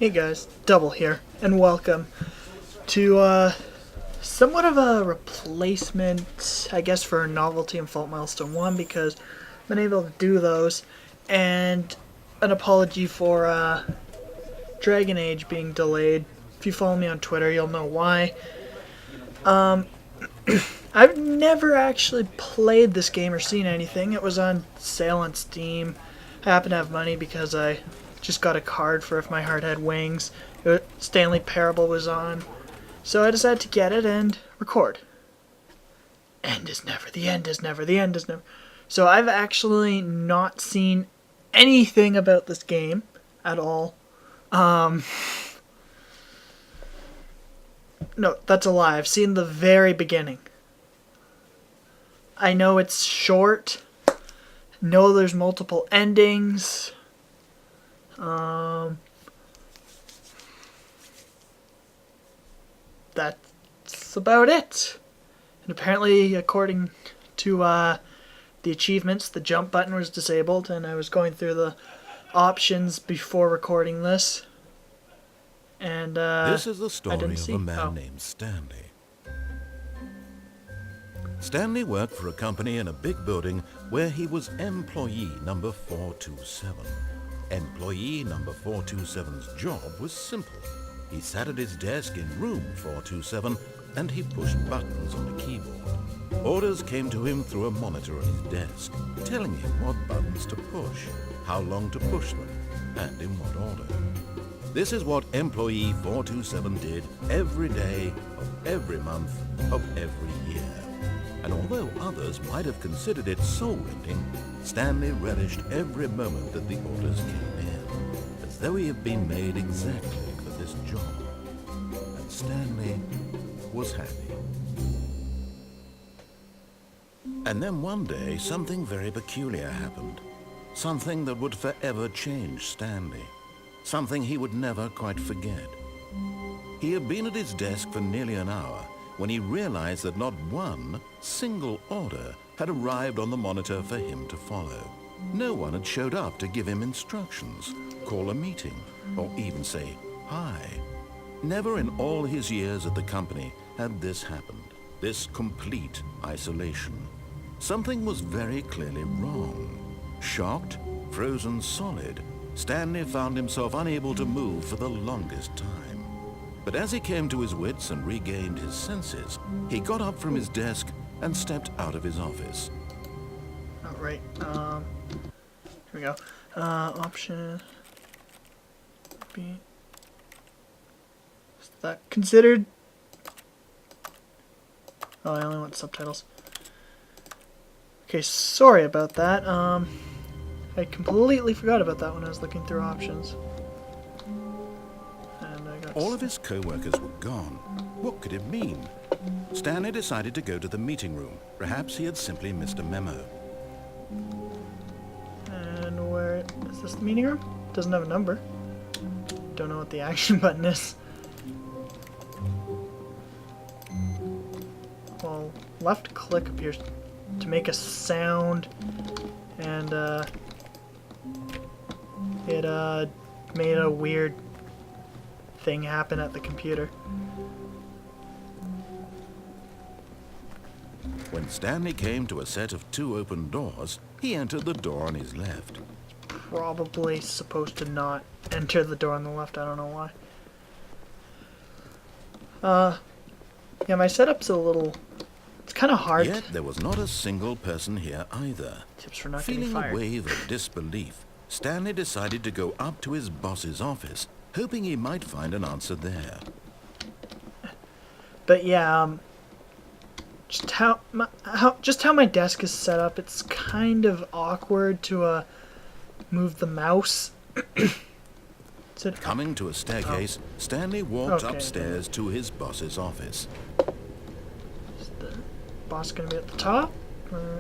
Hey guys, Double here, and welcome to somewhat of a replacement, I guess, for Novelty and Fault Milestone 1, because I've been able to do those, and an apology for Dragon Age being delayed. If you follow me on Twitter, you'll know why. I've never actually played this game or seen anything. It was on sale on Steam. I happen to have money because I just got a card for If My Heart Had Wings. Stanley Parable was on. So I decided to get it and record. End is never, the end is never, the end is never. So I've actually not seen anything about this game at all. No, that's a lie. I've seen the very beginning. I know it's short. Know there's multiple endings. That's about it. And apparently, according to the achievements, the jump button was disabled, and I was going through the options before recording this. And this is the story of a man named Stanley. Stanley worked for a company in a big building where he was employee number 427. Employee number 427's job was simple. He sat at his desk in room 427 and he pushed buttons on a keyboard. Orders came to him through a monitor on his desk, telling him what buttons to push, how long to push them, and in what order. This is what employee 427 did every day of every month of every year. And although others might have considered it soul-rending, Stanley relished every moment that the orders came in, as though he had been made exactly for this job. And Stanley was happy. And then one day, something very peculiar happened. Something that would forever change Stanley. Something he would never quite forget. He had been at his desk for nearly an hour when he realized that not one single order had arrived on the monitor for him to follow. No one had showed up to give him instructions, call a meeting, or even say hi. Never in all his years at the company had this happened, this complete isolation. Something was very clearly wrong. Shocked, frozen solid, Stanley found himself unable to move for the longest time. But as he came to his wits and regained his senses, he got up from his desk and stepped out of his office. All right. Here we go. Option B. Is that considered? Oh, I only want subtitles. Okay, sorry about that. I completely forgot about that when I was looking through options. All of his co-workers were gone. What could it mean? Stanley decided to go to the meeting room. Perhaps he had simply missed a memo. And where is this, the meeting room? Doesn't have a number. Don't know what the action button is. Well, left click appears to make a sound, and it made a weird thing happen at the computer. When Stanley came to a set of 2 open doors, he entered the door on his left. Probably supposed to not enter the door on the left, I don't know why. Yeah, my setup's a little... It's kind of hard. Yet there was not a single person here either. Tips for not Feeling getting fired. a wave of disbelief, Stanley decided to go up to his boss's office, hoping he might find an answer there. But yeah, just how my desk is set up, it's kind of awkward to move the mouse. Coming to a staircase, Stanley walked upstairs to his boss's office. Is the boss gonna be at the top?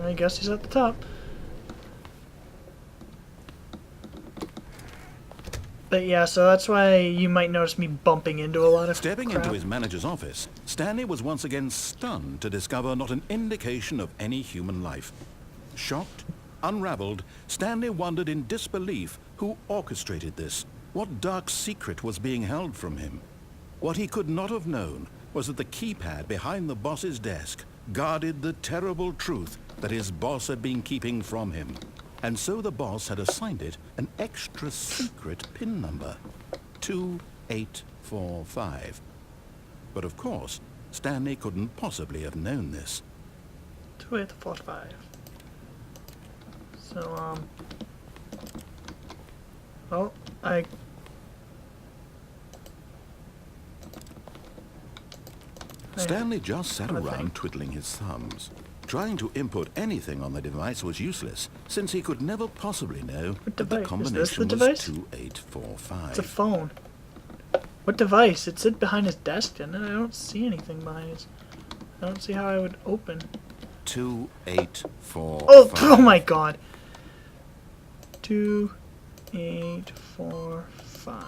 I guess he's at the top. But yeah, so that's why you might notice me bumping into a lot of Stepping crap. into his manager's office, Stanley was once again stunned to discover not an indication of any human life. Shocked, unraveled, Stanley wondered in disbelief who orchestrated this. What dark secret was being held from him? What he could not have known was that the keypad behind the boss's desk guarded the terrible truth that his boss had been keeping from him. And so the boss had assigned it an extra secret PIN number, 2845. But of course, Stanley couldn't possibly have known this. 2845. So, well, Stanley just sat around twiddling his thumbs. Trying to input anything on the device was useless, since he could never possibly know that the device? combination Is this the was device? 2845. It's a phone. What device? It sit behind his desk, didn't it? I don't see anything behind his... I don't see how I would open. 2845. Oh my god! 2845.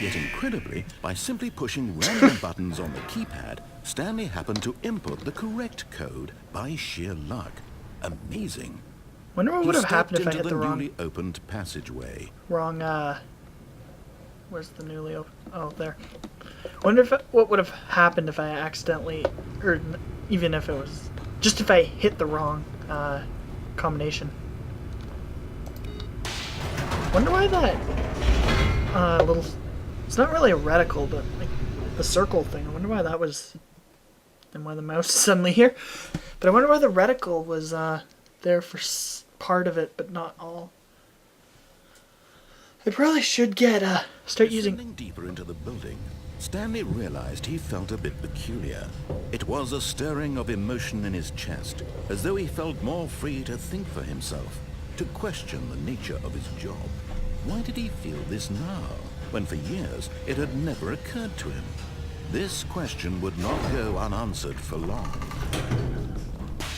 Yet incredibly, by simply pushing random buttons on the keypad, Stanley happened to input the correct code by sheer luck. Amazing. Wonder what would have happened if I hit the the wrong... newly opened passageway. Where's the newly open... Oh, there. Wonder if what would have happened if I accidentally... Or even if it was... Just if I hit the wrong, combination. Wonder why that... little... It's not really a reticle, but like the circle thing. I wonder why that was... And why the mouse is suddenly here. But I wonder why the reticle was there for part of it, but not all. I probably should get start using. Descending deeper into the building, Stanley realized he felt a bit peculiar. It was a stirring of emotion in his chest, as though he felt more free to think for himself, to question the nature of his job. Why did he feel this now, when for years it had never occurred to him? This question would not go unanswered for long.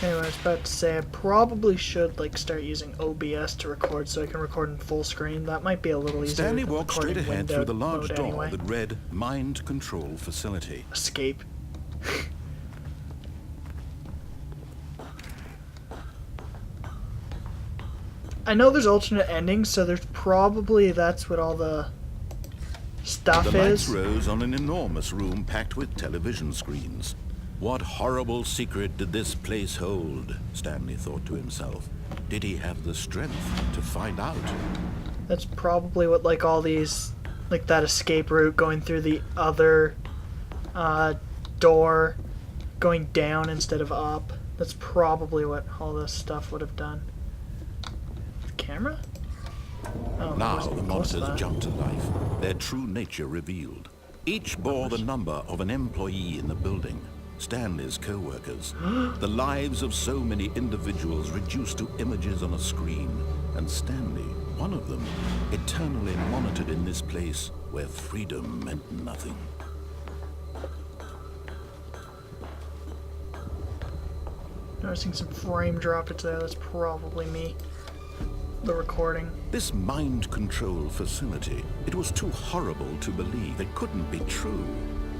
Anyway, I was about to say I probably should start using OBS to record so I can record in full screen. That might be a little easier. Stanley walked straight recording ahead through the windowed large mode door anyway. that read Mind Control Facility. Escape. I know there's alternate endings, so there's probably that's what all the stuff The lights is. rose on an enormous room packed with television screens. What horrible secret did this place hold? Stanley thought to himself. Did he have the strength to find out? That's probably what all these, that escape route going through the other door, going down instead of up. That's probably what all this stuff would have done. The camera? Oh, Now the close to monitors that. jumped to life, their true nature revealed. Each bore the number of an employee in the building. Stanley's co-workers. The lives of so many individuals reduced to images on a screen. And Stanley, one of them, eternally monitored in this place where freedom meant nothing. Noticing some frame droppage there. That's probably me. The recording. This mind control facility, it was too horrible to believe. It couldn't be true.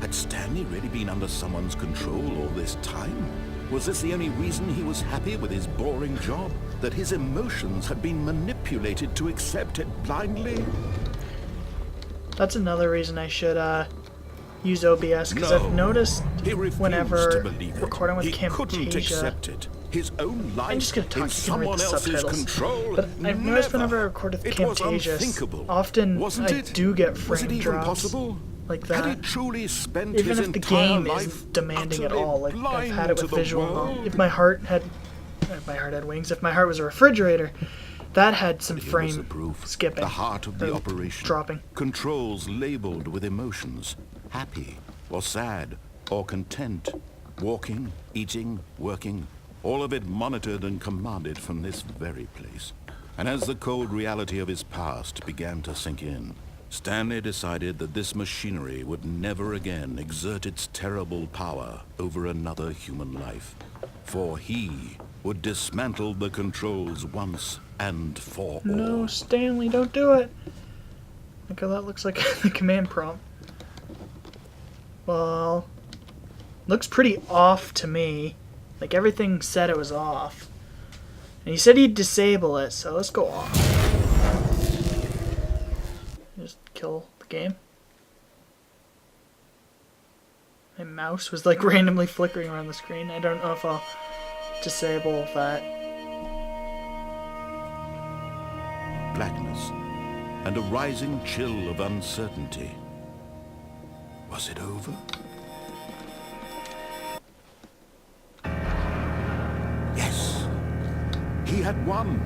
Had Stanley really been under someone's control all this time? Was this the only reason he was happy with his boring job? That his emotions had been manipulated to accept it blindly? That's another reason I should use OBS, because No, I've noticed he refused to whenever believe it. recording with He couldn't Camtasia, accept it. His own life I'm just gonna talk. in You can read someone the else's subtitles. control. But I've noticed Never. whenever I record with It was Camtasia, unthinkable. often Wasn't I it? do get Was it frame even drops possible? like Had he that. truly spent Even his if the entire game life isn't demanding at utterly all, I've blind had it to with the visual. world? If my heart had wings, if my heart was a refrigerator, that had some Here was frame the proof, skipping, the heart of the or operation. dropping. Controls labeled with emotions, happy or sad or content, walking, eating, working, all of it monitored and commanded from this very place. And as the cold reality of his past began to sink in, Stanley decided that this machinery would never again exert its terrible power over another human life. For he would dismantle the controls once and for all. No, Stanley, don't do it. Look how that looks like the command prompt. Well, looks pretty off to me. Like everything said it was off. And he said he'd disable it, so let's go off. Just kill the game. My mouse was like randomly flickering around the screen. I don't know if I'll disable that. Blackness and a rising chill of uncertainty. Was it over? Yes. He had won.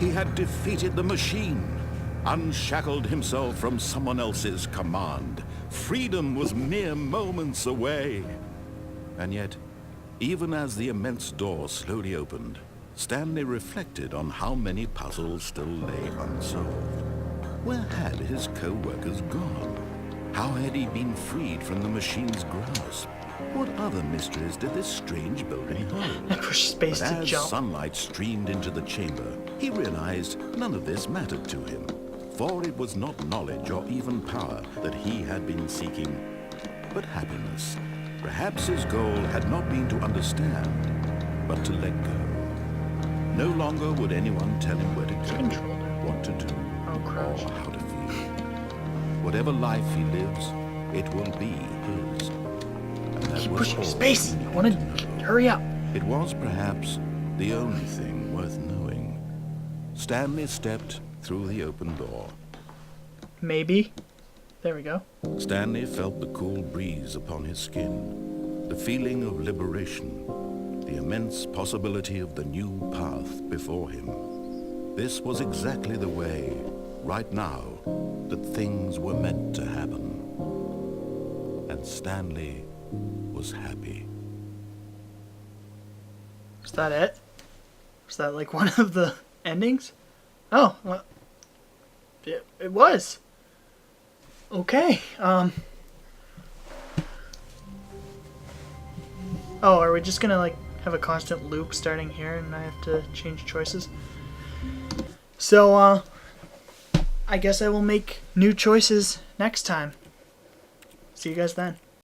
He had defeated the machine, unshackled himself from someone else's command. Freedom was mere moments away. And yet, even as the immense door slowly opened, Stanley reflected on how many puzzles still lay unsolved. Where had his co-workers gone? How had he been freed from the machine's grasp? What other mysteries did this strange building hold? I pushed space But to as jump. sunlight streamed into the chamber, he realized none of this mattered to him, for it was not knowledge or even power that he had been seeking, but happiness. Perhaps his goal had not been to understand, but to let go. No longer would anyone tell him where to go, Controller. what to do, Oh, crouch. or how to feel. Whatever life he lives, it will be his. And that Keep was pushing all space. he I want needed to know. hurry up. It was perhaps the only thing worth knowing. Stanley stepped through the open door. Maybe. There we go. Stanley felt the cool breeze upon his skin, the feeling of liberation, the immense possibility of the new path before him. This was exactly the way, right now, that things were meant to happen. And Stanley was happy. Is that it? Was that like one of the endings? Oh, well, it was. Okay. Oh, are we just gonna like have a constant loop starting here and I have to change choices? So, I guess I will make new choices next time. See you guys then.